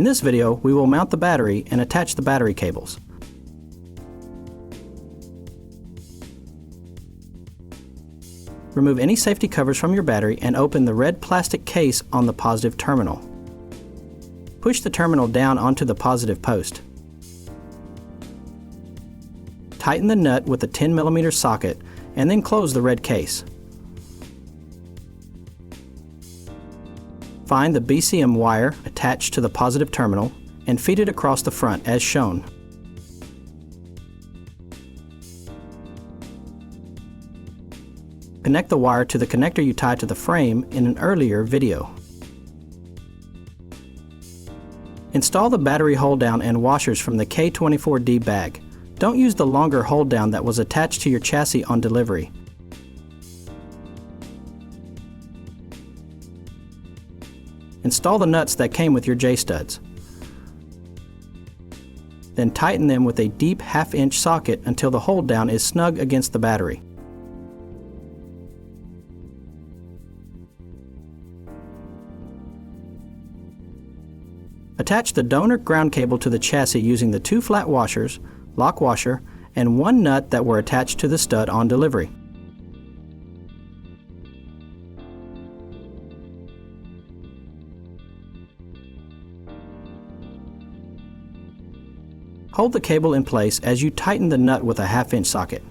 In this video, we will mount the battery and attach the battery cables. Remove any safety covers from your battery and open the red plastic case on the positive terminal. Push the terminal down onto the positive post. Tighten the nut with a 10mm socket and then close the red case. Find the BCM wire attached to the positive terminal and feed it across the front as shown. Connect the wire to the connector you tied to the frame in an earlier video. Install the battery hold-down and washers from the K24D bag. Don't use the longer hold-down that was attached to your chassis on delivery. Install the nuts that came with your J-studs. Then tighten them with a deep 1/2-inch socket until the hold-down is snug against the battery. Attach the donor ground cable to the chassis using the 2 flat washers, lock washer, and 1 nut that were attached to the stud on delivery. Hold the cable in place as you tighten the nut with a 1/2-inch socket.